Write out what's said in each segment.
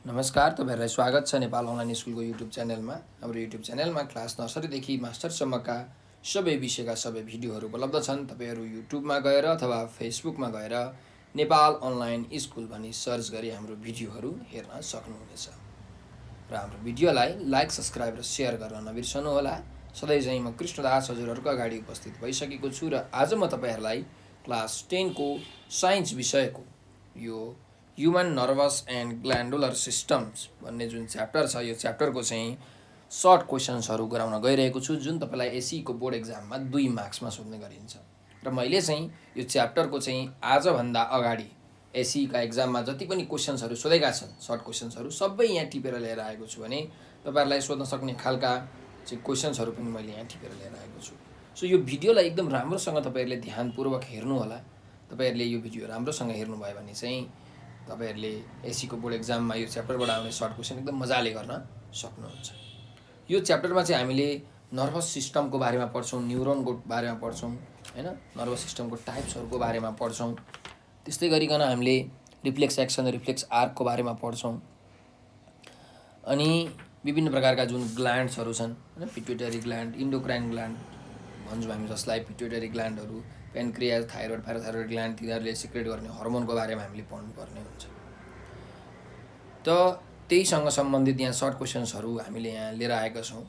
नमस्कार, तपाईहरुलाई स्वागत छ नेपाल अनलाइन स्कुलको युट्युब च्यानलमा। हाम्रो युट्युब च्यानलमा क्लास नर्सरीदेखि मास्टरसम्मका सबै विषयका सबै भिडियोहरू उपलब्ध छन्। तपाईहरु युट्युबमा गएर अथवा फेसबुकमा गएर नेपाल अनलाइन स्कुल भनी सर्च गरी हाम्रो भिडियोहरू हेर्न सक्नुहुनेछ। र हाम्रो भिडियोलाई लाइक, सब्स्क्राइब र शेयर गर्न नबिर्सनु होला। सधैँ चाहिँ म कृष्णदास हजुरहरुको अगाडि उपस्थित भइसकेको छु र आज म तपाईहरुलाई क्लास 10 को साइन्स विषयको यो human nervous and glandular systems भन्ने जुन च्याप्टर छ, यो च्याप्टरको चाहिँ सर्ट क्वेशन्सहरू गराउन गइरहेको छु, जुन तपाईलाई एसई को बोर्ड एक्जाममा 2 मार्क्समा सोध्ने गरिन्छ। र मैले चाहिँ यो च्याप्टरको चाहिँ आजभन्दा अगाडि एसई का एक्जाममा जति पनि क्वेशन्सहरू सोधेका छन्, सर्ट क्वेशन्सहरू सबै यहाँ टिपेर लिएर आएको छु भने तपाईहरुलाई सोध्न सक्ने खालका चाहिँ क्वेशन्सहरू पनि मैले यहाँ टिपेर लिएर आएको छु। सो यो भिडियोलाई एकदम राम्रोसँग तपाईहरुले ध्यानपूर्वक हेर्नु होला। तपाईहरुले यो भिडियो राम्रोसँग हेर्नु भयो भने चाहिँ तपाईहरुले एसई को बोर्ड एक्जाममा यो च्याप्टरबाट आउने सर्ट क्वेशन एकदम मजाले गर्न सक्नुहुन्छ। यो च्याप्टरमा चाहिँ हामीले नर्भस सिस्टमको बारेमा पढ्छौं, न्युरोनको बारेमा पढ्छौं, हैन, नर्भस सिस्टमको टाइप्सहरुको बारेमा पढ्छौं। त्यस्तै गरिकन हामीले रिफ्लेक्स एक्सन, रिफ्लेक्स आर्कको बारेमा पढ्छौं। अनि विभिन्न प्रकारका जुन ग्ल्यान्ड्सहरु छन्, हैन, पिट्युटरी ग्ल्यान्ड, इन्डोक्राइन ग्ल्यान्ड भन्छौं हामी जसलाई, पिट्युटरी ग्ल्यान्डहरु, पेन्क्रियास, थाइरोइड, प्याराथाइरोइड ग्ल्यान्ड, तिनीहरुले सिक्रेट गर्ने हर्मोनको बारेमा हामीले पढ्नुपर्ने हुन्छ। त त्यहीसँग सम्बन्धित यहाँ सर्ट क्वेशन्सहरु हामीले यहाँ लिएर आएका छौं।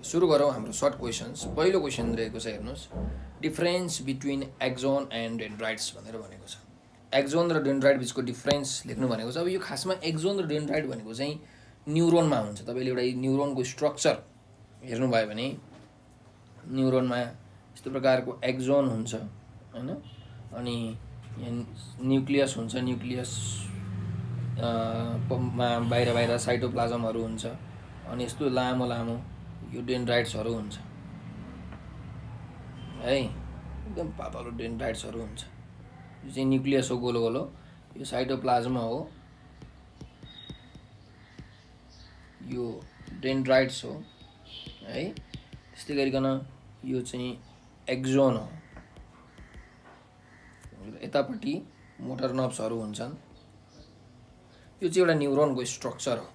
सुरु गरौँ हाम्रो सर्ट क्वेशन्स। पहिलो क्वेशन रहेको छ, हेर्नुस्, difference between axon and dendrites भनेर भनेको छ। एक्जोन र डेन्ड्राइट बीचको डिफरेन्स लेख्नु भनेको छ। अब यो खासमा एक्जोन र डेन्ड्राइट भनेको चाहिँ न्युरोनमा हुन्छ। तपाईले एउटा न्युरोनको स्ट्रक्चर हेर्नु भयो भने न्युरोनमा यस्तो प्रकारको एक्जोन हुन्छ, हैन, अनि यहाँ न्युक्लियस हुन्छ, न्युक्लियस मा बाहिर साइटोप्लाज्महरु हुन्छ, अनि यस्तो लामो लामो यो डेन्ड्राइट्सहरु हुन्छ है, एकदम पातलो डेन्ड्राइट्सहरु हुन्छ। यो चाहिँ न्युक्लियस हो, गोलो गोलो, यो साइटोप्लाज्म हो, यो डेन्ड्राइट्स हो है। त्यस्तै गरिकन यो चाहिँ एक्जोन हो। यतापट्टि मोटर नर्भ्सहरु हुन्छन्। यो चाहिँ एउटा न्युरोनको स्ट्रक्चर हो।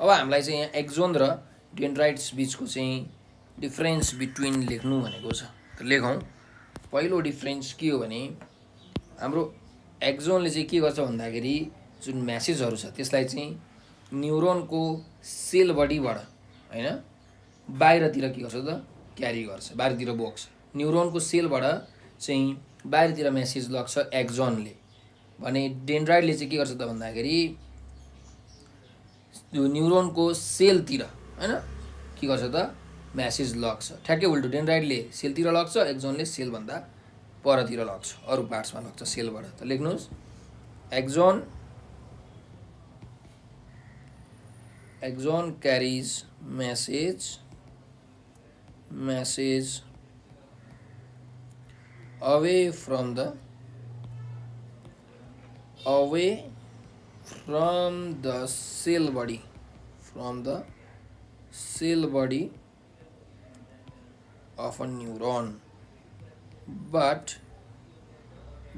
अब हामीलाई चाहिँ यहाँ एक्जोन र डेन्ड्राइट्स बीचको चाहिँ डिफरेन्स बिट्विन लेख्नु भनेको छ। त लेखौं। पहिलो डिफरेन्स के हो भने हाम्रो एक्जोनले चाहिँ के गर्छ भन्दाखेरि जुन मेसेजहरु छ त्यसलाई चाहिँ न्युरोनको सेल बडीबाट, हैन, बाहिरतिर के गर्छ त क्यारी गर्छ, बाहिरतिर बोक्छ। न्युरोनको सेलबाट चाहिँ बाहिरतिर मेसेज लग्छ एक्जोनले। भने डेन्ड्राइटले चाहिँ के गर्छ त भन्दाखेरि यो न्युरोनको सेलतिर, हैन, के गर्छ त मेसेज लग्छ। ठ्याक्कै उल्टो, डेन्ड्राइटले सेलतिर लग्छ, एक्जोनले सेल भन्दा परतिर लग्छ, अरु पार्ट्समा लग्छ सेलबाट। त लेख्नुस्, axon carries message away from the cell body of a neuron, but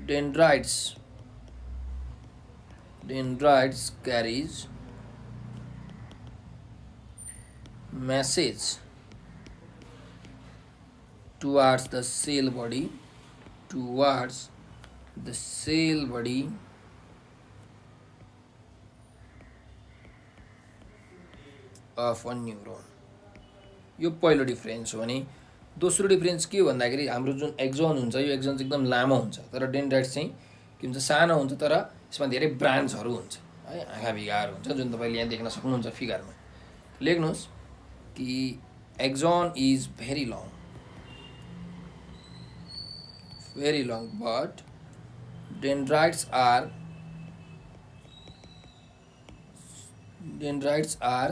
dendrites carries message towards the cell body of a neuron। यो पहिलो डिफरेन्स हो। भने दोस्रो डिफरेन्स के हो भन्दाखेरि हाम्रो जुन एक्जोन हुन्छ, यो एक्जोन चाहिँ एकदम लामो हुन्छ, तर डेन्ड्राइट्स चाहिँ के हुन्छ, सानो हुन्छ, तर यसमा धेरै ब्रान्चहरु हुन्छ है, आँखा भिगाहरू हुन्छ, जुन तपाईले यहाँ देख्न सक्नुहुन्छ फिगरमा। लेख्नुस् कि axon is very long, but dendrites are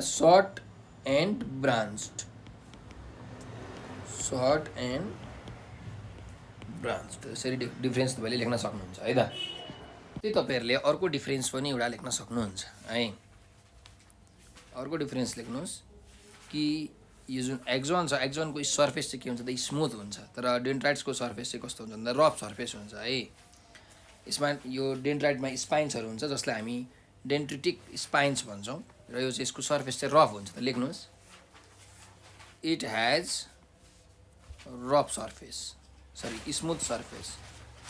short and branched। यसरी डिफरेन्स तपाईले लेख्न सक्नुहुन्छ है त। त्यही तपाईहरुले अर्को डिफरेन्स पनि एउटा लेख्न सक्नुहुन्छ है। अर्को डिफरेन्स लेख्नुस् कि यो जुन एक्जोन छ, एक्जोनको सर्फेस चाहिँ के हुन्छ त स्मुथ हुन्छ, तर डेन्ड्राइट्सको सर्फेस चाहिँ कस्तो हुन्छ भन्दा रफ सर्फेस हुन्छ है। यसमा यो डेन्ड्राइटमा स्पाइन्सहरु हुन्छ जसलाई हामी डेन्ड्रिटिक स्पाइन्स भन्छौँ र यो चाहिँ यसको सर्फेस चाहिँ रफ हुन्छ। त लेख्नुहोस् it has rough surface, sorry smooth surface.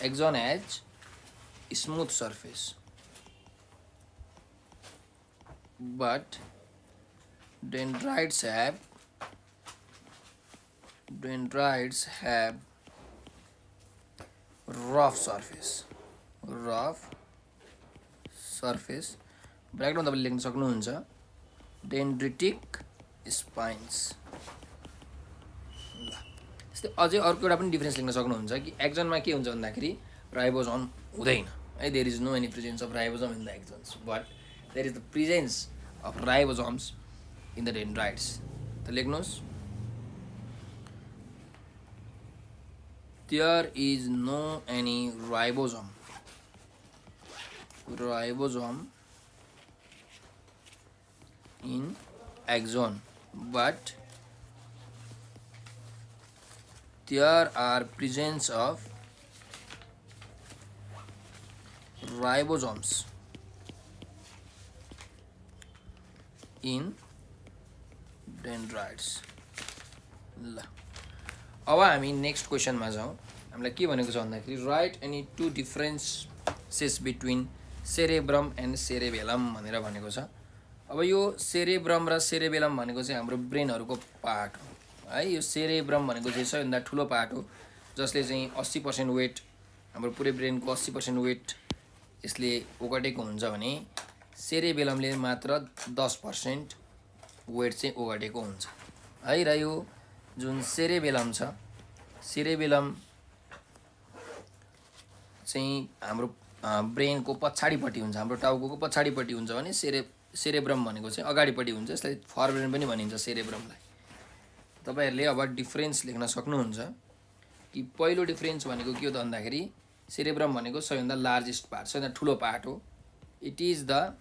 एक्जन has smooth surface but dendrites have rough surface ब्रैकेटमा तपाईले लेख्न सक्नुहुन्छ डेन्ड्रिटिक स्पाइन्स। ल त्यस्तै अझै अर्को एउटा पनि डिफरेन्स लेख्न सक्नुहुन्छ कि एक्जनमा के हुन्छ भन्दाखेरि राइबोसोम हुँदैन है, there is no any presence of ribosome in the axons but there is the presence of ribosomes in the dendrites. त लेख्नुहोस् there is no any ribosome in axon but there are presence of ribosomes in dendrites। ल अब हामी next क्वेसनमा जाउँ। हामीलाई के भनेको छ भन्दाखेरि right any to differences between cerebrum and cerebellum भनेर भनेको छ। अब यो सेरेब्रम र सेरेबेलम भनेको चाहिँ हाम्रो ब्रेनहरूको पार्ट हो है। यो सेरेब्रम भनेको चाहिँ सबैभन्दा ठुलो पार्ट हो जसले चाहिँ 80% वेट, हाम्रो पुरै ब्रेनको 80% वेट यसले ओगटेको हुन्छ भने सेरेबेलमले मात्र 10% वेट चाहिँ ओगटेको हुन्छ है। र यो जुन सेरेबेलम छ, सेरेबेलम चाहिँ हाम्रो ब्रेनको पछाडिपट्टि हुन्छ, हाम्रो टाउको पछाडिपट्टि हुन्छ भने सेरेब्रम भनेको चाहिँ अगाडिपट्टि हुन्छ। यसलाई फरब्रेन पनि भनिन्छ सेरेब्रमलाई। तपाईहरुले अब डिफरेन्स लेख्न सक्नुहुन्छ कि पहिलो डिफरेन्स भनेको के हो त भन्दाखेरि सेरेब्रम भनेको सबैभन्दा लार्जेस्ट पार्ट, सबैभन्दा ठुलो पार्ट हो। It is the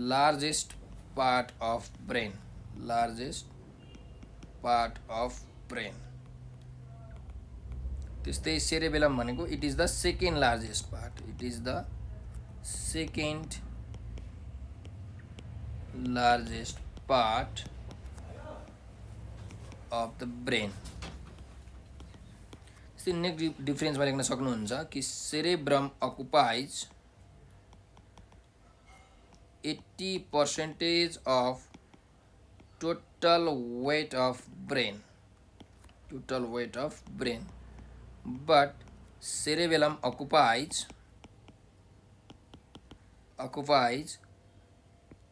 largest part of brain, त्यस्तै सेरेबेलम भनेको it is the second largest part, of the brain. त्यस्तै नेक्स्ट डिफरेन्समा लेख्न सक्नुहुन्छ कि cerebrum occupies 80% of total weight of brain, but cerebellum occupies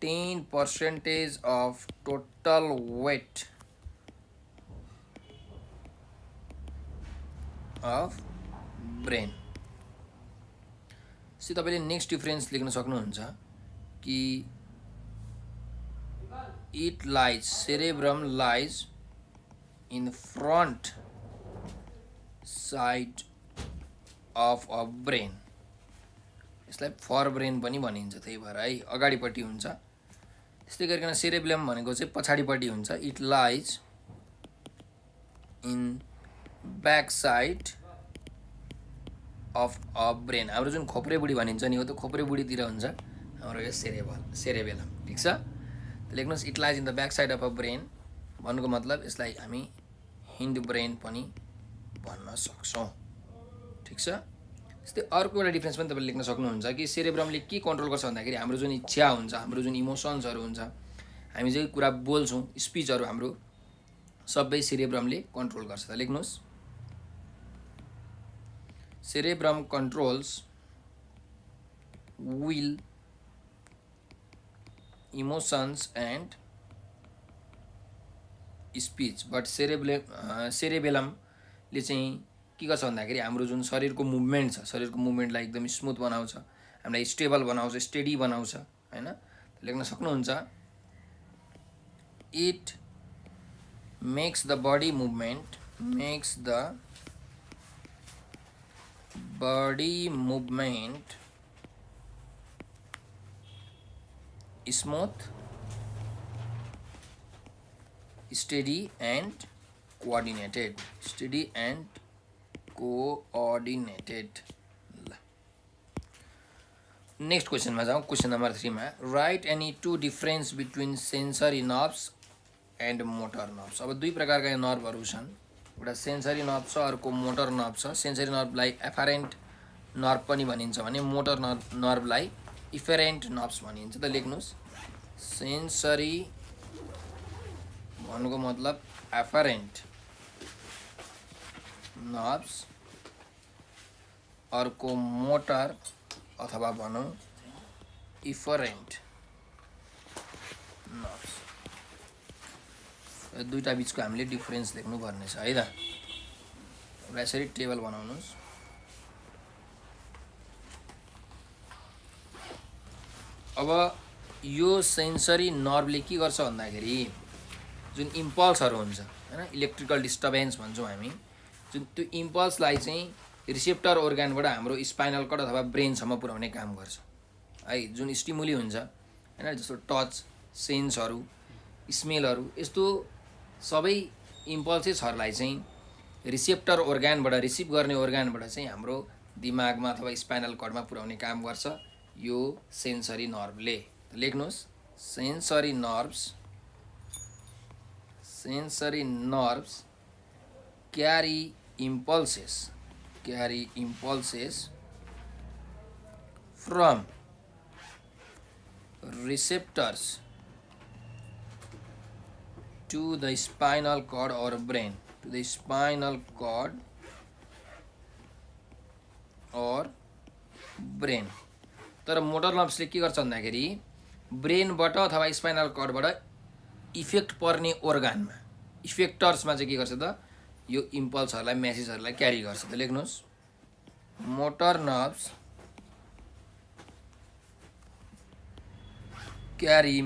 10% of total weight of brain। सी तपाईले next difference लेख्न सक्नुहुन्छ कि cerebrum lies in front side of a brain। यसलाई फरब्रेन पनि भनिन्छ, त्यही भएर है अगाडिपट्टि हुन्छ। त्यस्तै गरिकन सेरेबेलम भनेको चाहिँ पछाडिपट्टि हुन्छ। It lies in back side of a brain. हाम्रो जुन खोप्रे बुढी भनिन्छ नि हो, त्यो खोप्रे बुढीतिर हुन्छ हाम्रो यो सेरेबेलम। ठिक छ, लेख्नुहोस् it lies in the back side of a brain भन्नुको मतलब यसलाई हामी हिन्ड ब्रेन पनि भन्न सक्छौँ। ठिक छ। त्यस्तै अर्को एउटा डिफरेन्स पनि तपाईँले लेख्न सक्नुहुन्छ कि सेरेब्रमले के कन्ट्रोल गर्छ भन्दाखेरि हाम्रो जुन इच्छा हुन्छ, हाम्रो जुन इमोसन्सहरू हुन्छ, हामी जे कुरा बोल्छौँ, स्पिचहरू हाम्रो सबै सेरेब्रमले कन्ट्रोल गर्छ। त लेख्नुहोस् cerebrum controls will, emotions and speech, but सेरेबेलमले चाहिँ के गर्छ भन्दाखेरि हाम्रो जुन शरीरको मुभमेन्ट छ, शरीरको मुभमेन्टलाई एकदम स्मुथ बनाउँछ, हामीलाई स्टेबल बनाउँछ, स्टेडी बनाउँछ हैन। लेख्न सक्नुहुन्छ it makes the body movement smooth, steady and coordinated. ल नेक्स्ट क्वेसनमा जाउँ। क्वेसन नम्बर 3 मा write any two difference between sensory nerves and motor nerves. अब दुई प्रकारका नर्भहरू छन्, एउटा सेन्सरी नर्भ छ, अर्को मोटर नर्भ छ। सेन्सरी नर्भलाई एफरेन्ट नर्भ पनि भनिन्छ भने मोटर नर्भलाई इफेरेन्ट नर्भ्स भनिन्छ। त लेख्नुहोस्, सेन्सरी भन्नुको मतलब एफरेन्ट नर्भ्स, अर्को मोटर अथवा भनौँ इफरेन्ट नर्भ्स। दुईटा बिचको हामीले डिफरेन्स लेख्नुपर्ने छ है त। एउटा यसरी टेबल बनाउनुहोस्। अब यो सेन्सरी नर्भले के गर्छ भन्दाखेरि जुन इम्पल्सहरू हुन्छ हैन, इलेक्ट्रिकल डिस्टर्बेन्स भन्छौँ हामी, जुन त्यो इम्पल्सलाई चाहिँ रिसेप्टर अर्गानबाट हाम्रो स्पाइनल कर्ड अथवा ब्रेनसम्म पुर्याउने काम गर्छ है। जुन स्टिमुली हुन्छ हैन, जस्तो टच, सेन्सहरू, स्मेलहरू, यस्तो सबै इम्पल्सेसहरूलाई चाहिँ रिसेप्टर अर्गानबाट, रिसिभ गर्ने अर्गानबाट चाहिँ हाम्रो दिमागमा अथवा स्पाइनल कर्डमा पुर्याउने काम गर्छ यो सेन्सरी नर्भले। लेख्नुहोस्, sensory nerves carry impulses from receptors to the spinal cord or brain, तर मोटर नर्भ्सले के गर्छ भन्दाखेरि ब्रेनबाट अथवा स्पाइनल कर्डबाट इफेक्ट पर्ने अर्गानमा, इफेक्टर्समा चाहिँ के गर्छ त यो इम्पल्सहरूलाई, मेसेजहरूलाई क्यारी गर्छ। त लेख्नुहोस्, motor nerves carry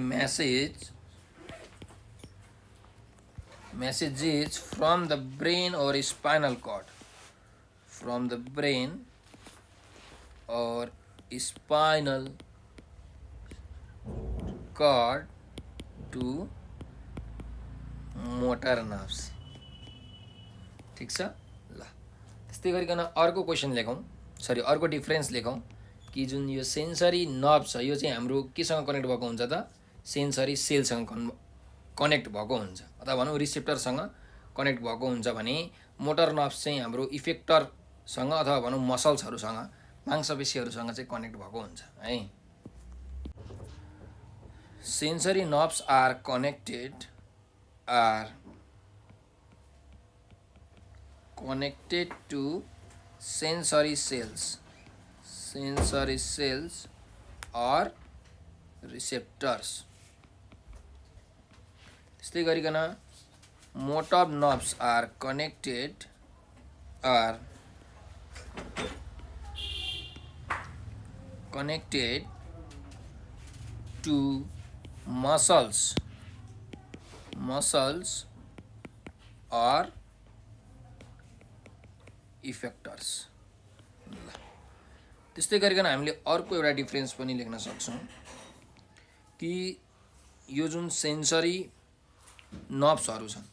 messages from the brain or spinal cord, to motor nerves. ठिक छ ल। त्यस्तै गरिकन अर्को क्वेसन लेखौँ, अर्को डिफरेन्स लेखौँ कि जुन यो सेन्सरी नर्भ छ यो चाहिँ हाम्रो केसँग कनेक्ट भएको हुन्छ त, सेन्सरी सेलसँग कनेक्ट भएको हुन्छ अथवा भनौँ रिसेप्टरसँग कनेक्ट भएको हुन्छ भने मोटर नर्भ्स चाहिँ हाम्रो इफेक्टरसँग अथवा भनौँ मसल्सहरूसँग, मांसपेशीहरूसँग चाहिँ कनेक्ट भएको हुन्छ है। Sensory nerves are connected to sensory cells or receptors। त्यस्तै गरिकन motor nerves are connected to muscles or effectors. त्यस्तै गरिकन हामीले अर्को एउटा डिफरेन्स पनि लेख्न सक्छौँ कि यो जुन सेन्सरी नर्भ्सहरू छन्,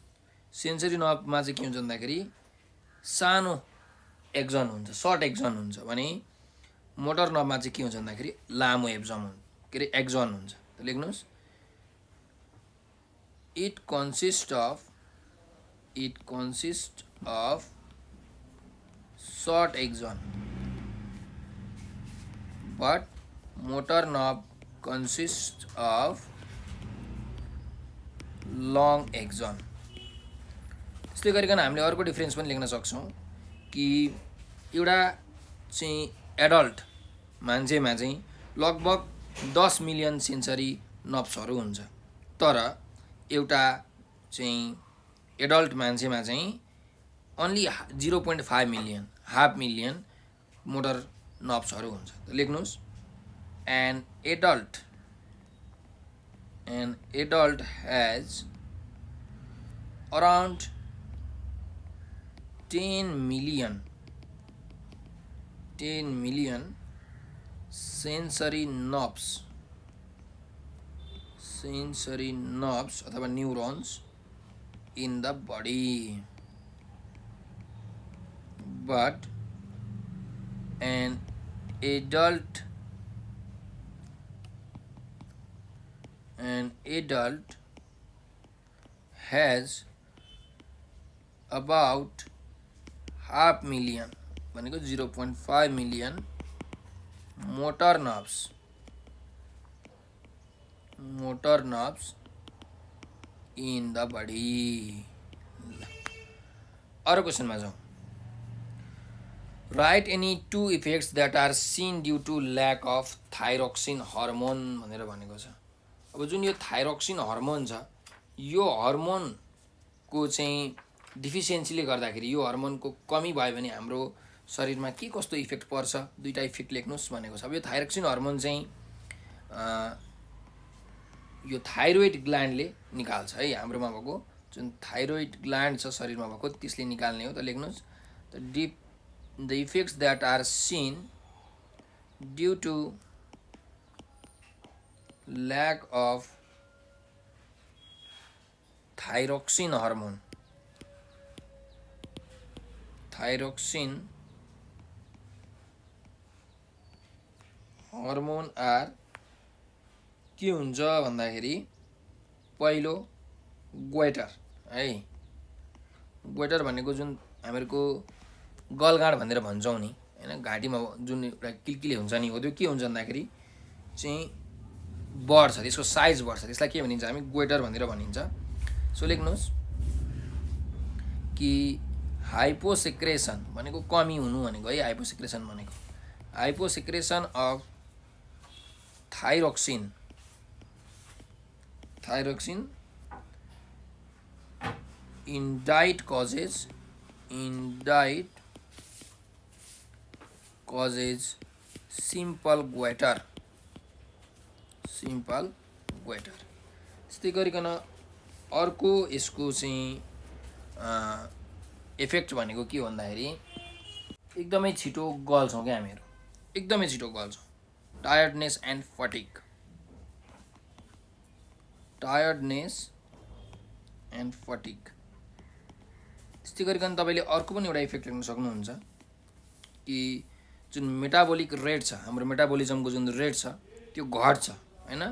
सेन्सरी नर्भमा चाहिँ के हुन्छ भन्दाखेरि सानो एक्जन हुन्छ, सर्ट एक्जन हुन्छ भने मोटर नर्भमा चाहिँ के हुन्छ भन्दाखेरि लामो एक्जन हुन्छ। त लेख्नुहोस्, it consists of short axon, but motor nerve consists of long axon। त्यस्तै गरिकन हामीले अर्को डिफरेन्स पनि लेख्न सक्छौँ कि एउटा चाहिँ एडल्ट मान्छेमा चाहिँ लगभग 10 मिलियन सेन्सरी नर्भ्सहरू हुन्छ, तर एउटा चाहिँ एडल्ट मान्छेमा चाहिँ only 0.5 million, half million motor नर्भ्सहरू हुन्छ। त लेख्नुहोस्, an adult has around 10 million sensory nerves अथवा neurons in the body, but an adult an adult has about 500,000 भनेको 0.5 million motor nerves in the body. अरू क्वेसनमा जाउँ. Write any two effects that are seen due to lack of thyroxine hormone भनेर भनेको छ. अब जुन यो थाइरोक्सिन हर्मोन छ, यो हर्मोनको चाहिँ डिफिसियन्सीले गर्दाखेरि, यो हर्मोनको कमी भयो भने हाम्रो शरीरमा के कस्तो इफेक्ट पर्छ, दुईटा इफेक्ट लेख्नुहोस् भनेको छ. अब यो थाइरोक्सिन हर्मोन चाहिँ यो थाइरोइड ग्ल्यान्डले निकाल्छ है. हाम्रोमा भएको जुन थाइरोइड ग्ल्यान्ड छ शरीरमा भएको त्यसले निकाल्ने हो. त लेख्नुहोस्, the effects that are seen due to lack of thyroxine hormone are के हुन्छ भन्दाखेरि, पहिलो ग्वेटर है. ग्वेटर भनेको जुन हामीहरूको गलगाँड भनेर भन्छौँ नि हैन, घाँटीमा जुन एउटा किलकिले हुन्छ नि, हो त्यो के हुन्छ भन्दाखेरि चाहिँ बढ्छ, त्यसको साइज बढ्छ, त्यसलाई के भनिन्छ हामी ग्वेटर भनेर भनिन्छ. सो लेख्नुहोस् कि हाइपोसेक्रेसन भनेको कमी हुनु भनेको है. हाइपोसेक्रेसन भनेको hyposecretion of thyroxine in diet causes simple goiter. त्यस्तै गरिकन अर्को यसको चाहिँ इफेक्ट भनेको के हो भन्दाखेरि एकदमै छिटो गल्छौँ क्या हामीहरू, एकदमै छिटो गल्छौँ. Tiredness and fatigue. त्यस्तै गरिकन तपाईँले अर्को पनि एउटा इफेक्ट लेख्न सक्नुहुन्छ कि जुन मेटाबोलिक रेट छ, हाम्रो मेटाबोलिजमको जुन रेट छ त्यो घट्छ हैन,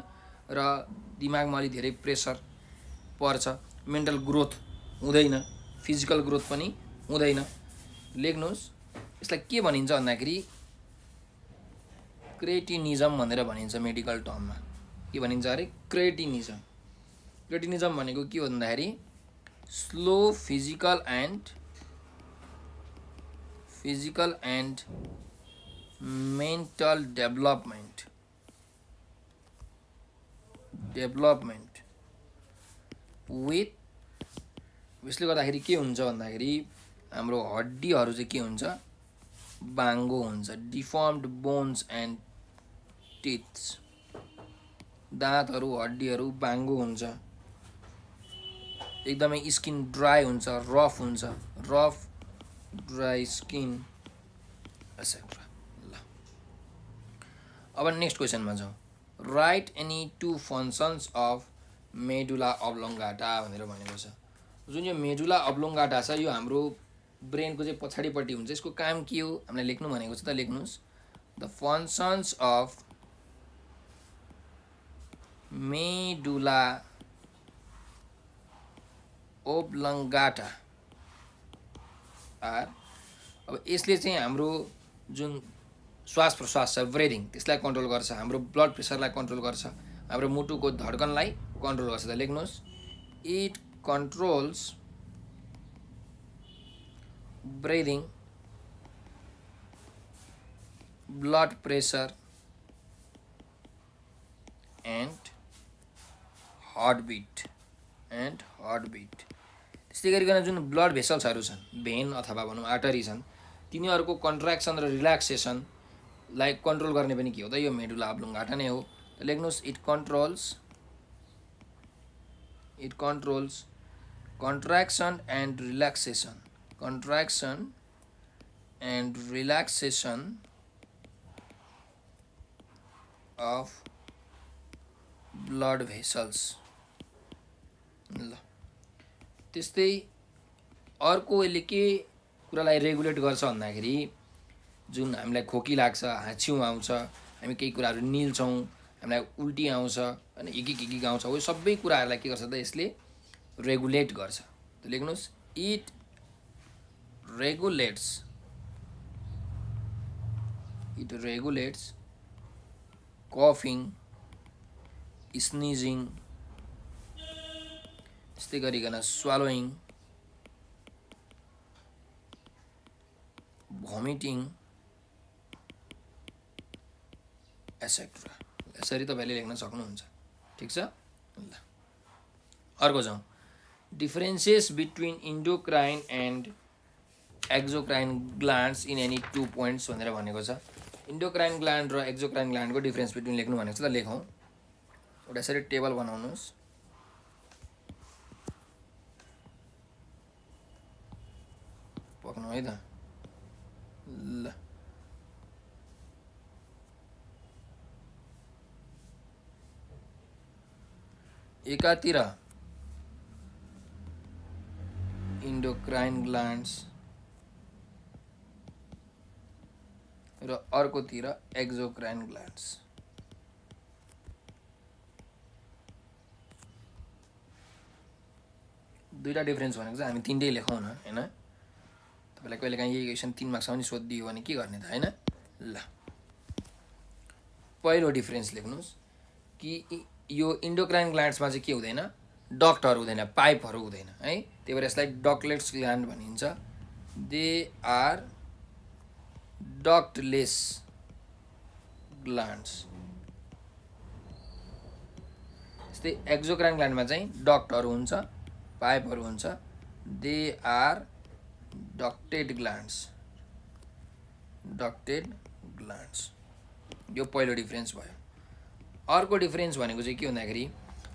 र दिमागमा अलि धेरै प्रेसर पर्छ, मेन्टल ग्रोथ हुँदैन, फिजिकल ग्रोथ पनि हुँदैन. लेख्नुहोस्, यसलाई के भनिन्छ भन्दाखेरि क्रेटिनिजम भनेर भनिन्छ मेडिकल टर्ममा. के भनिन्छ अरे? क्रेटिनिजम भनेको के हो भन्दाखेरि slow physical and mental development with. यसले गर्दाखेरि के हुन्छ भन्दाखेरि हाम्रो हड्डीहरू चाहिँ के हुन्छ, बाङ्गो हुन्छ. Deformed bones and teeths. दाँतहरू, हड्डीहरू बाङ्गो हुन्छ. एकदमै स्किन ड्राई हुन्छ, रफ हुन्छ, ड्राई स्किन एसेट्रा. ल, अब नेक्स्ट क्वेसनमा जाउँ. Write any two functions of medulla oblongata भनेर भनेको छ. जुन यो मेडुला अब्लोङ्गाटा छ, यो हाम्रो ब्रेनको चाहिँ पछाडिपट्टि हुन्छ. यसको काम के हो हामीलाई लेख्नु भनेको छ. त लेख्नुहोस्, the functions of medulla oblongata are. अब यसले चाहिँ हाम्रो जुन श्वास प्रश्वास छ, ब्रिदिङ, त्यसलाई कन्ट्रोल गर्छ, हाम्रो ब्लड प्रेसरलाई कन्ट्रोल गर्छ, हाम्रो मुटुको धड्कनलाई कन्ट्रोल गर्छ. त लेख्नुहोस्, it controls breathing, blood pressure and heartbeat. त्यस्तै गरिकन जुन ब्लड भेसल्सहरू छन्, भेन अथवा भनौँ आर्टरी छन्, तिनीहरूको कन्ट्र्याक्सन र रिल्याक्सेसनलाई कन्ट्रोल गर्ने पनि के हो त, यो मेडुला अब्लोङ्गाटा नै हो. त लेख्नुहोस्, it controls contraction and relaxation of blood vessels. ल, त्यस्तै अर्को यसले के कुरालाई रेगुलेट गर्छ भन्दाखेरि जुन हामीलाई खोकी लाग्छ, हाँच्छिउँ आउँछ, हामी केही कुराहरू निल्छौँ, हामीलाई उल्टी आउँछ होइन, हिकिक आउँछ, हो सबै कुराहरूलाई के गर्छ त यसले रेगुलेट गर्छ। त लेख्नुहोस् इट रेगुलेट्स कफिङ, स्निजिङ, त्यस्तै गरिकन स्वालोइङ, भोमिटिङ एसेट्रा। यसरी तपाईँले लेख्न सक्नुहुन्छ। ठिक छ ल, अर्को जाउँ। Differences between endocrine and exocrine glands in any 2 points भनेर भनेको छ। इन्डोक्राइन ग्ल्यान्ड र एक्जोक्राइन ग्ल्यान्डको डिफरेन्स बिट्विन लेख्नु भनेको छ। त लेखौँ, एउटा यसरी टेबल बनाउनुहोस्। पक्नु है त ल, एकातिर इन्डोक्राइन ग्ल्यान्ड्स र अर्कोतिर एक्जोक्राइन ग्ल्यान्ड्स। दुईवटा डिफरेन्स भनेको चाहिँ हामी तिनटै लेखौँ न होइन। तपाईँलाई कहिले काहीँ यही क्वेसन 3 मार्क्समा पनि सोधिदियो भने के गर्ने त होइन। ल, पहिलो डिफरेन्स लेख्नुहोस् कि यो इन्डोक्राइन ग्ल्यान्ड्समा चाहिँ के हुँदैन, डक्टहरू हुँदैन, पाइपहरू हुँदैन है। त्यही भएर यसलाई डक्टलेट्स ग्ल्यान्ड भनिन्छ। They are ductless glands. त्यस्तै एक्जोक्राइन ग्ल्यान्डमा चाहिँ डक्टहरू हुन्छ, पाइपहरू हुन्छ। They are ducted glands. यो पहिलो डिफरेन्स भयो। अर्को डिफरेन्स भनेको चाहिँ के भन्दाखेरि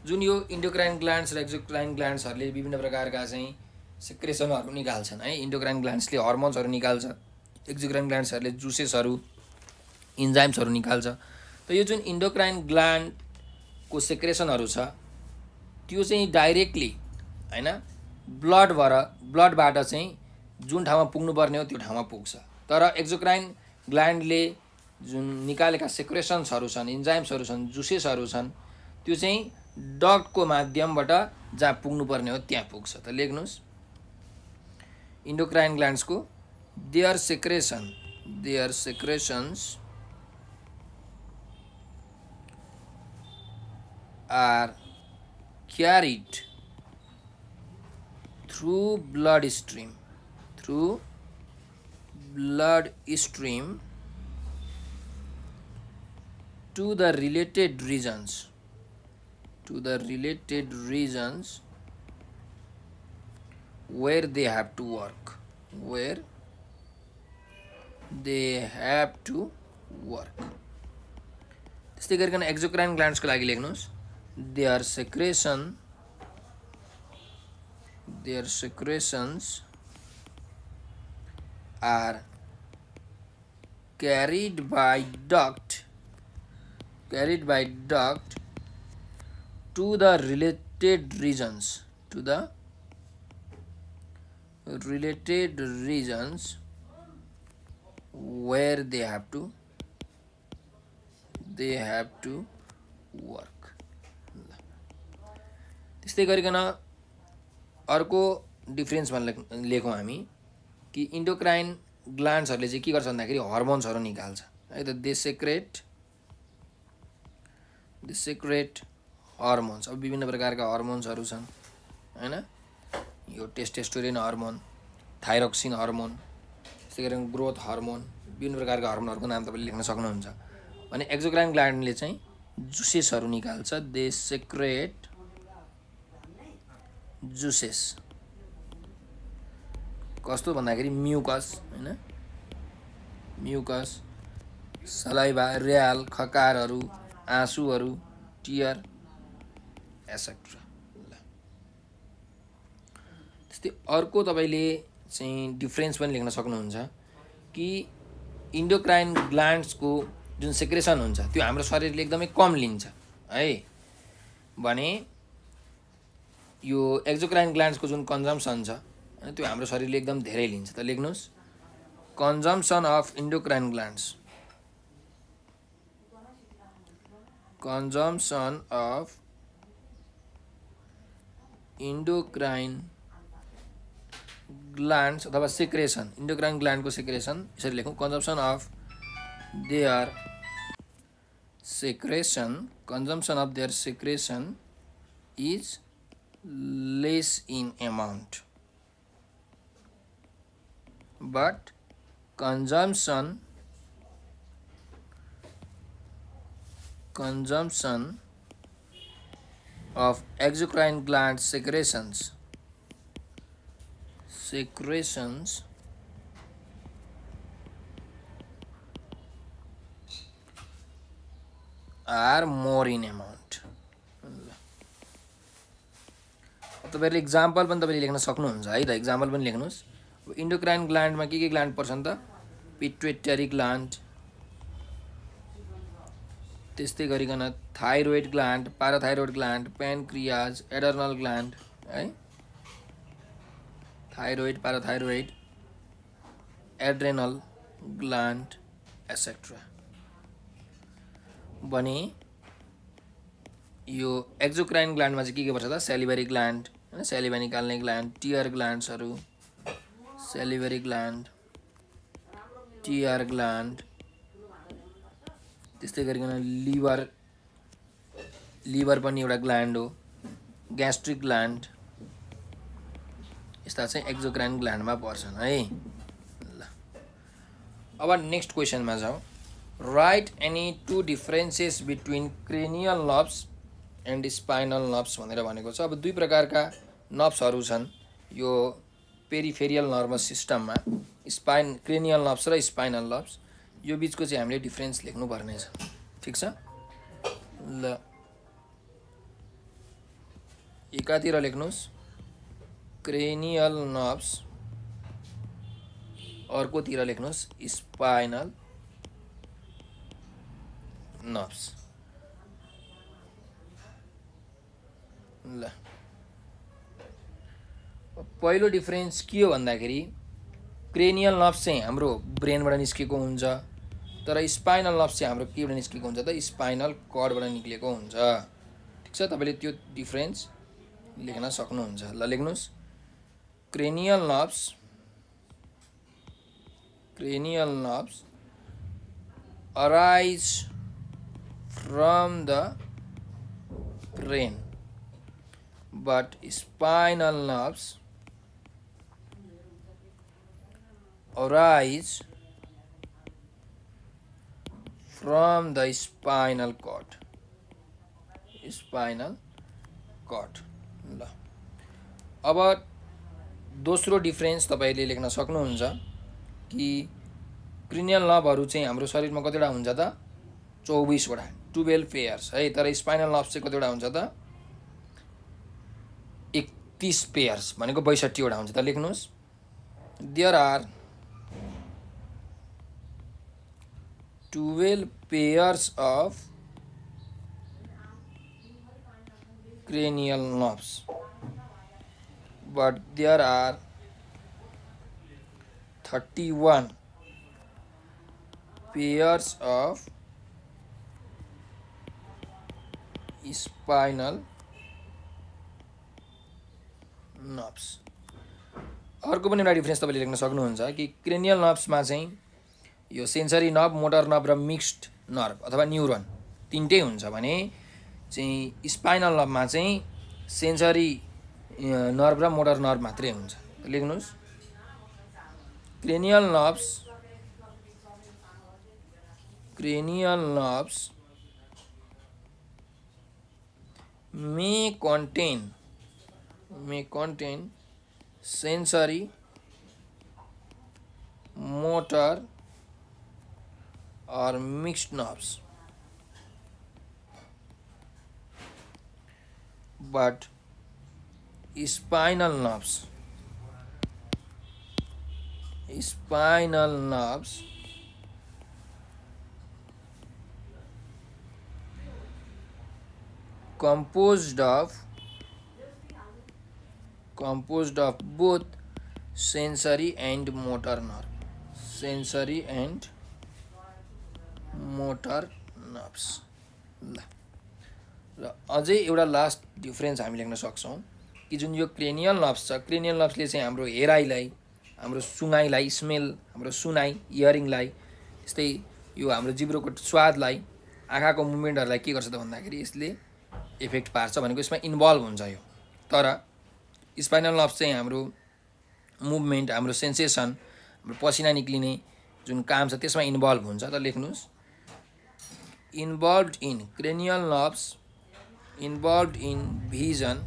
जुन यो इन्डोक्राइन ग्ल्यान्ड्स र एक्जोक्राइन ग्ल्यान्ड्सहरूले विभिन्न प्रकारका चाहिँ सेक्रेसनहरू निकाल्छन् है। इन्डोक्राइन ग्ल्यान्ड्सले हर्मोन्सहरू निकाल्छ, एक्जोक्राइन ग्ल्यान्ड्सहरूले जुसेसहरू, इन्जाइम्सहरू निकाल्छ। त यो जुन इन्डोक्राइन ग्ल्यान्डको सेक्रेसनहरू छ त्यो चाहिँ डाइरेक्टली होइन ब्लडबाट चाहिँ जुन ठाउँमा पुग्नुपर्ने हो त्यो ठाउँमा पुग्छ। तर एक्जोक्राइन ग्ल्यान्डले जुन निकालेका सेक्रेसन्सहरू छन्, इन्जाइम्सहरू छन्, जुसेसहरू छन्, त्यो चाहिँ डक्टको माध्यमबाट जहाँ पुग्नुपर्ने हो त्यहाँ पुग्छ। त लेख्नुहोस् इन्डोक्राइन ग्ल्यान्ड्सको their secretions are carried through blood stream to the related regions where they have to work. त्यस्तै गरिकन एक्जोक्राइन ग्ल्यान्ड्सको लागि लेख्नुहोस् their secretions are carried by duct to the related regions where they have to work. त्यस्तै गरिकन अर्को difference लेखौँ हामी कि इन्डोक्राइन ग्ल्यान्ड्सहरूले चाहिँ के गर्छ भन्दाखेरि हर्मोन्सहरू निकाल्छ है त। They secrete hormones. अब विभिन्न प्रकारका हर्मोन्सहरू छन् होइन। यो टेस्टोस्टेरोन हर्मोन, थाइरोक्सिन हर्मोन, त्यस्तै गरेर ग्रोथ हर्मोन, विभिन्न प्रकारका हर्मोनहरूको नाम तपाईँले लेख्न सक्नुहुन्छ। अनि एक्जोक्राइन ग्ल्यान्डले चाहिँ जुसेसहरू निकाल्छ। They secrete juices. कस्तो भन्दाखेरि म्युकस होइन, सलाइभा, र्याल, खकारहरू, आँसुहरू, टियर एसेट्रा। त्यस्तै अर्को तपाईँले चाहिँ डिफरेन्स पनि लेख्न सक्नुहुन्छ कि इन्डोक्राइन ग्ल्यान्ड्सको जुन सेक्रेसन हुन्छ त्यो हाम्रो शरीरले एकदमै कम लिन्छ है भने यो एक्जोक्राइन ग्ल्यान्ड्सको जुन कन्जम्सन छ त्यो हाम्रो शरीरले एकदम धेरै लिन्छ। त लेख्नुहोस् consumption of endocrine glands consumption of endocrine glands अथवा secretion, endocrine gland को secretion यसरी लेखौँ, consumption of their secretion, consumption of their secretion is less in amount, but consumption of exocrine gland secretions are more in amount. तपाईँहरूले example पनि तपाईँले लेख्न सक्नुहुन्छ है त, इक्जाम्पल पनि लेख्नुहोस्। इन्डोक्राइन ग्ल्यान्डमा के ग्ल्यान्ड पर्छ त? पिट्युटरी ग्ल्यान्ड, त्यस्तै गरिकन thyroid gland, parathyroid gland, pancreas, adrenal gland है, thyroid, parathyroid, adrenal gland etcetera. भने यो एक्जोक्राइन ग्ल्यान्डमा चाहिँ के पर्छ त? सेलिभरी ग्ल्यान्ड हैन, सेलिभा निकाल्ने ग्ल्यान्ड, टियर ग्ल्यान्ड्सहरू, सेलिभरी ग्ल्यान्ड, टियर ग्ल्यान्ड, त्यस्तै गरिकन लिभर पनि एउटा ग्ल्यान्ड हो, ग्यास्ट्रिक ग्ल्यान्ड, यस्ता चाहिँ एक्जोक्राइन ग्ल्यान्डमा पर्छन् है। ल अब नेक्स्ट क्वेसनमा जाउँ। Write any two differences between cranial nerves and spinal nerves भनेर भनेको छ। अब दुई प्रकारका नर्भ्सहरू छन् यो पेरिफेरियल नर्भस सिस्टममा, क्रेनियल नर्भ्स र स्पाइनल नर्भ्स। यो बिचको चाहिँ हामीले डिफरेन्स लेख्नुपर्ने छ, ठिक छ। ल एकातिर लेख्नुहोस् क्रेनियल नर्भ्स, अर्कोतिर लेख्नुहोस् स्पाइनल नर्भ्स। ल पहिलो डिफरेन्स के हो भन्दाखेरि क्रेनियल नर्भ्स चाहिँ हाम्रो ब्रेनबाट निस्केको हुन्छ, तर स्पाइनल नर्भ्स चाहिँ हाम्रो केबाट निस्केको हुन्छ त? स्पाइनल कर्डबाट निक्लेको हुन्छ, ठिक छ। तपाईँले त्यो डिफरेन्स लेख्न सक्नुहुन्छ। ल लेख्नुहोस् cranial nerves arise from the brain, but spinal nerves arise from the spinal cord. ल अब दोस्रो डिफरेन्स तपाईँले लेख्न सक्नुहुन्छ कि क्रेनियल नर्भहरू चाहिँ हाम्रो शरीरमा कतिवटा हुन्छ त? 24 वटा, 12 पेयर्स है। तर स्पाइनल नर्भ चाहिँ कतिवटा हुन्छ त? 31 पेयर्स भनेको 62 वटा हुन्छ। त लेख्नुहोस् there are 12 pairs of cranial nerves, but there are 31 pairs of spinal nerves. अर्को पनि एउटा डिफरेन्स तपाईँले लेख्न सक्नुहुन्छ कि क्रेनियल नर्भ्समा चाहिँ यो सेन्सरी नर्भ, मोटर नर्भ र मिक्स्ड नर्भ अथवा न्युरोन तिनटै हुन्छ भने चाहिँ स्पाइनल नर्भमा चाहिँ सेन्सरी नर्भ र मोटर नर्भ मात्रै हुन्छ। लेख्नुहोस् cranial nerves may contain sensory, motor or mixed nerves, but spinal nerves composed of both sensory and motor nerves. ल र अझै एउटा लास्ट डिफरेन्स हामी लेख्न सक्छौँ कि जुन यो क्रेनियल नर्भ्स छ, क्रेनियल नर्भ्सले चाहिँ हाम्रो हेराइलाई, हाम्रो सुँगाइलाई, स्मेल, हाम्रो सुनाइ, इयरिङलाई, त्यस्तै यो हाम्रो जिब्रोको स्वादलाई, आँखाको मुभमेन्टहरूलाई के गर्छ त भन्दाखेरि यसले इफेक्ट पार्छ भनेको यसमा इन्भल्भ हुन्छ यो। तर स्पाइनल नर्भ्स चाहिँ हाम्रो मुभमेन्ट, हाम्रो सेन्सेसन, हाम्रो पसिना निक्लिने जुन काम छ त्यसमा इन्भल्भ हुन्छ। त लेख्नुहोस् involved in cranial nerves, involved in vision,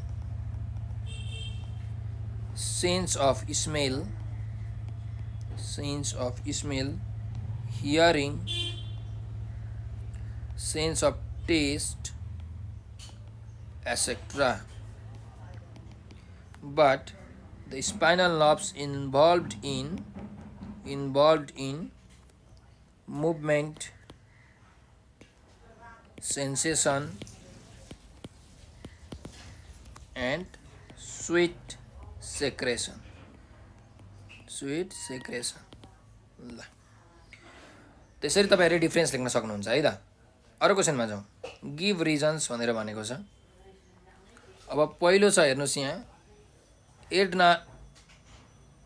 sense of smell, sense of smell, hearing, sense of taste, etc. But the spinal nerves involved in movement, sensation, and sweet secretion. Sweet secretion. ल त्यसरी तपाईँहरूले difference लेख्न सक्नुहुन्छ है त। अरू क्वेसनमा जाउँ। Give reasons भनेर भनेको छ। अब पहिलो छ हेर्नुहोस् यहाँ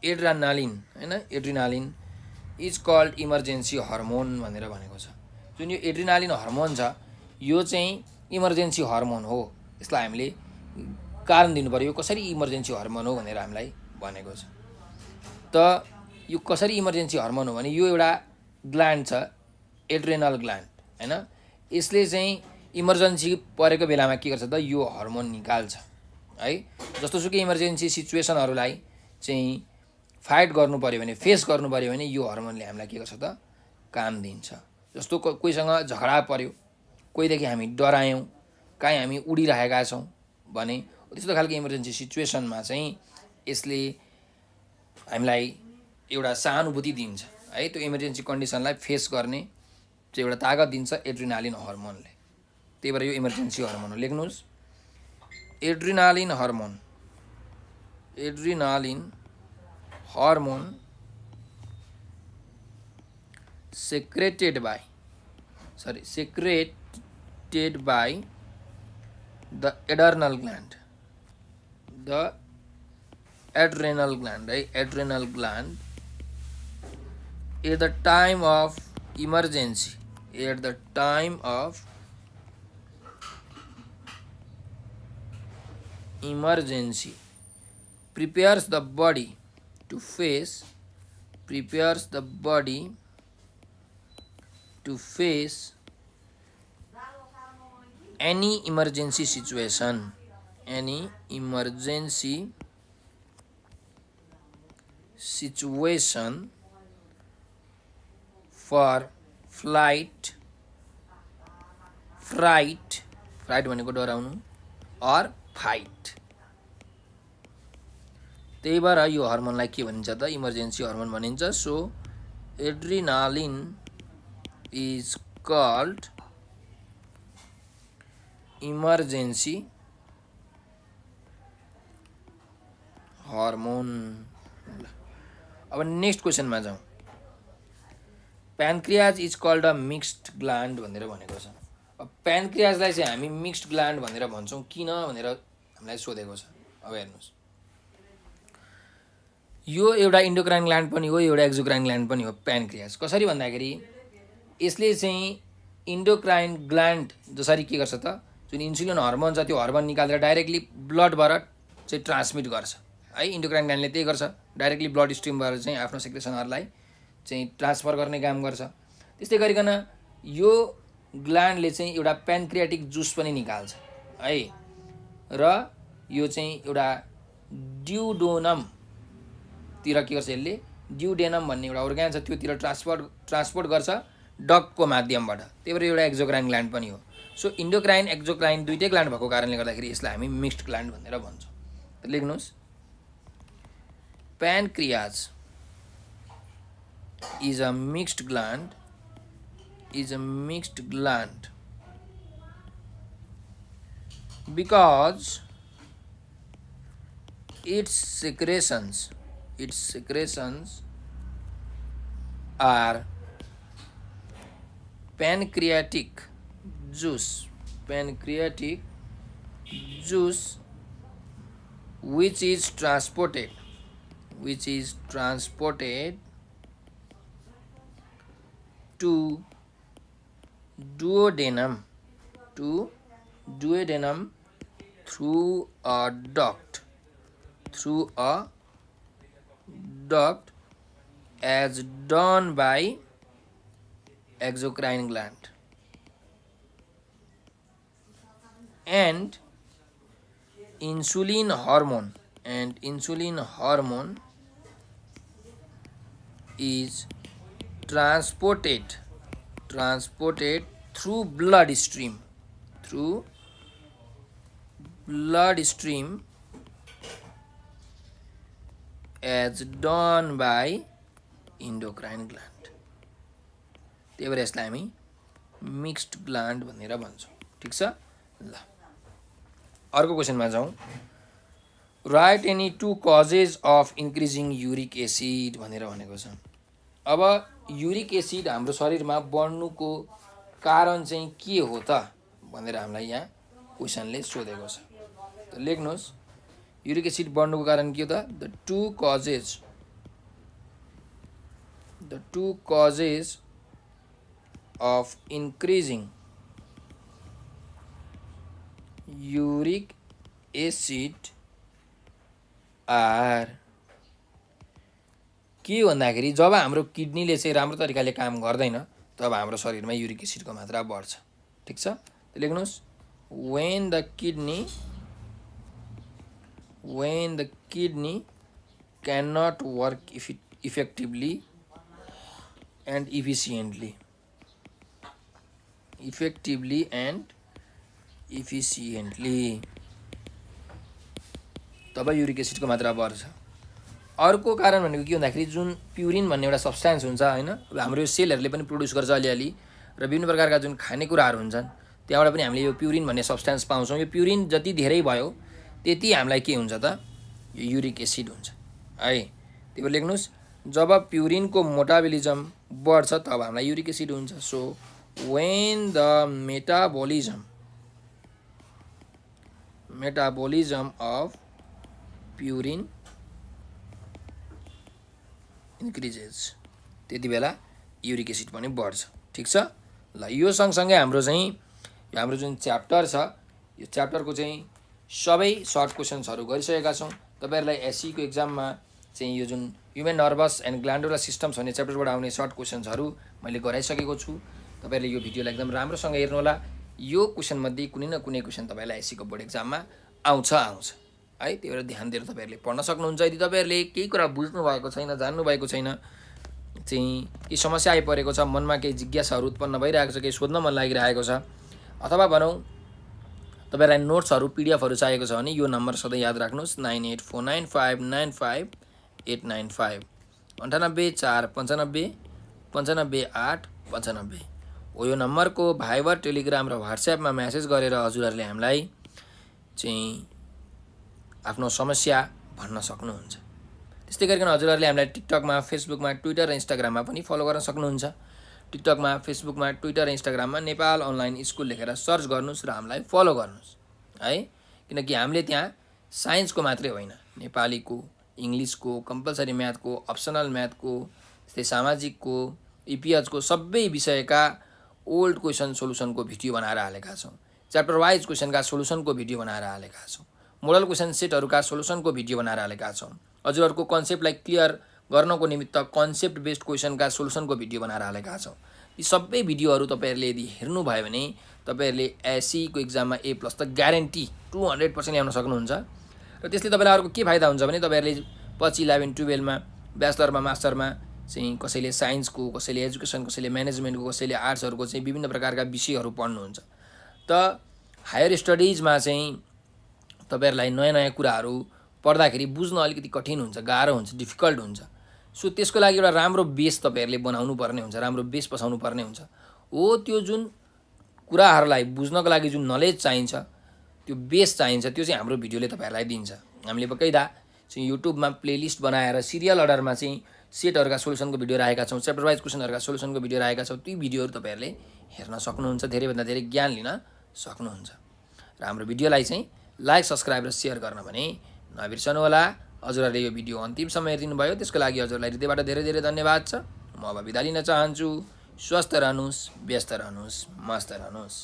एड्रेनालिन हैन, adrenaline is called emergency hormone भनेर भनेको छ। जुन यो एड्रिनालिन हर्मोन छ यो चाहिँ इमर्जेन्सी हर्मोन हो। यसलाई हामीले कारण दिनु पर्यो, यो कसरी इमर्जेन्सी हर्मोन हो भनेर हामीलाई भनेको छ। त यो कसरी इमर्जेन्सी हर्मोन हो भने यो एउटा ग्ल्यान्ड छ, एड्रेनल ग्ल्यान्ड हैन, यसले चाहिँ इमर्जेन्सी परेको बेलामा के गर्छ त यो हर्मोन निकाल्छ है। जस्तोसुकै इमर्जेन्सी सिचुएसनहरूलाई चाहिँ फाइट गर्नु पर्यो भने, फेस गर्नु पर्यो भने यो हर्मोनले हामीलाई के गर्छ त काम दिन्छ। जस्तो कोहीसँग झगडा पर्यो, कोहीदेखि हामी डरायौँ, काहीँ हामी उडिरहेका छौँ भने त्यस्तो खालको इमर्जेन्सी सिचुएसनमा चाहिँ यसले हामीलाई एउटा सहानुभूति दिन्छ है। त्यो इमर्जेन्सी कन्डिसनलाई फेस गर्ने चाहिँ एउटा तागत दिन्छ एड्रिनालिन हर्मोनले। त्यही भएर यो इमर्जेन्सी हर्मोन हो। लेख्नुहोस् adrenaline hormone, adrenaline hormone secreted by the adrenal gland, the adrenal gland, right? Adrenal gland at the time of emergency, at the time of emergency prepares the body to face any emergency situation, any emergency situation for flight भनेको डराउनु or fight। त्यही भएर यो हर्मोनलाई के भनिन्छ त emergency hormone भनिन्छ। So adrenaline is called emergency hormone। अब नेक्स्ट क्वेसनमा जाउँ। Pancreas is called a mixed gland भनेर भनेको छ। अब प्यानक्रियाजलाई चाहिँ हामी मिक्स्ड ग्ल्यान्ड भनेर भन्छौँ किन भनेर हामीलाई सोधेको छ। अब हेर्नुहोस् यो एउटा इन्डोक्राइन ग्ल्यान्ड पनि हो, एउटा एक्जोक्राइन ग्ल्यान्ड पनि हो प्यानक्रियाज। कसरी भन्दाखेरि यसले चाहिँ इन्डोक्राइन ग्ल्यान्ड जसरी के गर्छ त जुन इन्सुलिन हर्मोन छ त्यो हर्मोन निकालेर डाइरेक्टली ब्लडबाट चाहिँ ट्रान्समिट गर्छ है। इन्डोक्राइन ग्ल्यान्डले त्यही गर्छ, डाइरेक्टली ब्लड स्ट्रिमबाट चाहिँ आफ्नो सेक्रेसनहरूलाई चाहिँ ट्रान्सफर गर्ने काम गर्छ। त्यस्तै गरिकन यो ग्ल्यान्डले चाहिँ एउटा प्यानक्रियाटिक जुस पनि निकाल्छ है। र यो चाहिँ एउटा ड्युडेनमतिर के गर्छ, यसले ड्युडेनम भन्ने एउटा अर्गान छ त्योतिर ट्रान्सपोर्ट गर्छ डगको माध्यमबाट। त्यही भएर एउटा एक्जोक्राइन ग्ल्यान्ड पनि हो। सो इन्डोक्राइन एक्जोक्राइन दुइटै ग्ल्यान्ड भएको कारणले गर्दाखेरि यसलाई हामी मिक्स्ड ग्ल्यान्ड भनेर भन्छौँ। त लेख्नुहोस् प्यानक्रियाज is a mixed gland because its secretions are pancreatic juice juice which is transported to duodenum through a duct as done by exocrine gland and insulin hormone is transported through bloodstream as done by endocrine gland. त्यही भएर यसलाई हामी mixed gland भनेर भन्छौँ। ठिक छ ल अर्को क्वेसनमा जाउँ। Write any 2 causes of increasing uric acid भनेर भनेको छ। अब युरिक एसिड हाम्रो शरीरमा बढ्नुको कारण चाहिँ के हो त भनेर हामीलाई यहाँ क्वेसनले सोधेको छ। त लेख्नुहोस् युरिक एसिड बढ्नुको कारण के हो त? The two causes of increasing uric acid are के भन्दाखेरि जब हाम्रो किडनीले चाहिँ राम्रो तरिकाले काम गर्दैन तब हाम्रो शरीरमा युरिक एसिडको मात्रा बढ्छ। ठिक छ त लेख्नुहोस् when the kidney cannot work effectively and efficiently तब युरिक एसिडको मात्रा बढ्छ। अर्को कारण भनेको के भन्दाखेरि जुन प्युरिन भन्ने एउटा सब्सटेन्स हुन्छ हैन, अब हाम्रो यो सेलहरूले पनि प्रोड्युस गर्छ अलिअलि र विभिन्न प्रकारका जुन खानेकुराहरू हुन्छन् त्यहाँबाट पनि हामीले यो प्युरिन भन्ने सब्सटेन्स पाउँछौँ। यो प्युरिन जति धेरै भयो त्यति हामीलाई के हुन्छ त? यो युरिक एसिड हुन्छ है। त्यही भएर लेख्नुहोस् जब प्युरिनको मोटाबोलिजम बढ्छ तब हामीलाई युरिक एसिड हुन्छ। So when the metabolism of purine increases त्यति बेला युरिक एसिड पनि बढ्छ। ठिक छ ल यो सँगसँगै हाम्रो जुन च्याप्टर छ यो च्याप्टरको चाहिँ सबै सर्ट क्वेसन्सहरू गरिसकेका छौँ। तपाईहरुलाई एससी को एक्जाममा चाहिँ यो जुन human nervous and glandular systems भन्ने च्याप्टरबाट आउने सर्ट क्वेसन्सहरू मैले गराइसकेको छु। तपाईहरुले यो भिडियोलाई एकदम राम्रोसँग हेर्नु होला। यो क्वेसन मध्ये कुनै न कुनै क्वेसन तपाईलाई एससी को बोर्ड एक्जाममा आउँछ है। त्यही भएर ध्यान दिएर तपाईहरुले पढ्न सक्नुहुन्छ। यदि तपाईहरुले केही कुरा बुझ्नु भएको छैन, जान्नु भएको छैन, चाहिँ के समस्या आइपरेको छ, मनमा केही जिज्ञासाहरू उत्पन्न भइरहेको छ, केही सोध्न मन लागिरहेको छ, अथवा भनौँ तपाईहरुलाई नोट्सहरू पीडीएफहरू चाहिएको छ भने यो नम्बर सधैँ याद राख्नुहोस् 9849595895 9849595895 हो यो नम्बरको भाइबर टेलिग्राम र व्हाट्सएपमा मेसेज गरेर हजुरहरूले हामीलाई चाहिँ आफ्नो समस्या भन्न सक्नुहुन्छ। त्यस्तै गरिकन हजुरहरूले हामीलाई टिकटकमा, फेसबुकमा, ट्विटर र इन्स्टाग्राममा पनि फलो गर्न सक्नुहुन्छ। टिकटकमा, फेसबुकमा, ट्विटर र इन्स्टाग्राममा नेपाल अनलाइन स्कुल लेखेर सर्च गर्नुहोस् र हामीलाई फलो गर्नुहोस् है। किनकि हामीले त्यहाँ साइन्सको मात्रै होइन, नेपालीको, इङ्ग्लिसको, कम्पलसरी म्याथको, अप्सनल म्याथको, त्यस्तै सामाजिकको, इपिएचको सबै विषयका ओल्ड क्वेसन सोलुसनको भिडियो बनाएर हालेका छौँ। च्याप्टर वाइज क्वेसनका सोलुसनको भिडियो बनाएर हालेका छौँ। मोडल क्वेसन सेटहरूका सोलुसनको भिडियो बनाएर हालेका छौँ। हजुरहरूको कन्सेप्टलाई क्लियर गर्नको निमित्त कन्सेप्ट बेस्ड क्वेसनका सोलुसनको भिडियो बनाएर हालेका छौँ। यी सबै भिडियोहरू तपाईहरुले यदि हेर्नुभयो भने तपाईहरुले एससी को एक्जाममा ए प्लस त ग्यारेन्टी 200% ल्याउन सक्नुहुन्छ। र त्यसले तपाईलाई अर्को के फाइदा हुन्छ भने तपाईहरुले पछि 11 12 मा ब्याचलरमा, मास्टरमा चाहिँ कसैले साइन्सको, कसैले एजुकेसन, कसैले म्यानेजमेन्टको, कसैले आर्ट्सहरूको चाहिँ विभिन्न प्रकारका विषयहरू पढ्नुहुन्छ। त हायर स्टडिजमा चाहिँ तपाईहरुलाई नयाँ कुराहरू पढ्दाखेरि बुझ्न अलिकति कठिन हुन्छ, गाह्रो हुन्छ, डिफिकल्ट हुन्छ। सो त्यसको लागि एउटा राम्रो बेस तपाईहरुले बनाउनु पर्ने हुन्छ, राम्रो बेस बसाउनु पर्ने हुन्छ। हो त्यो जुन कुराहरूलाई बुझ्नको लागि जुन नलेज चाहिन्छ, त्यो बेस चाहिन्छ, त्यो चाहिँ हाम्रो भिडियोले तपाईहरुलाई दिन्छ। हामीले बकाइदा चाहिँ युट्युबमा प्लेलिस्ट बनाएर सिरियल अर्डरमा चाहिँ सेटहरूका सोलुसनको भिडियो राखेका छौँ, च्याप्टर वाइज क्वेसनहरूका सोलुसनको भिडियो राखेका छौँ। ती भिडियोहरू तपाईहरुले हेर्न सक्नुहुन्छ, धेरैभन्दा धेरै ज्ञान लिन सक्नुहुन्छ। र हाम्रो भिडियोलाई चाहिँ लाइक सब्सक्राइब र सेयर गर्न भने नबिर्सनुहोला। हजुरहरूले यो भिडियो अन्तिमसम्म हेरिदिनु भयो त्यसको लागि हजुरलाई हृदयबाट धेरै धेरै धन्यवाद छ। म अब बिदा लिन चाहन्छु। स्वस्थ रहनुहोस्, व्यस्त रहनुहोस्, मस्त रहनुहोस्।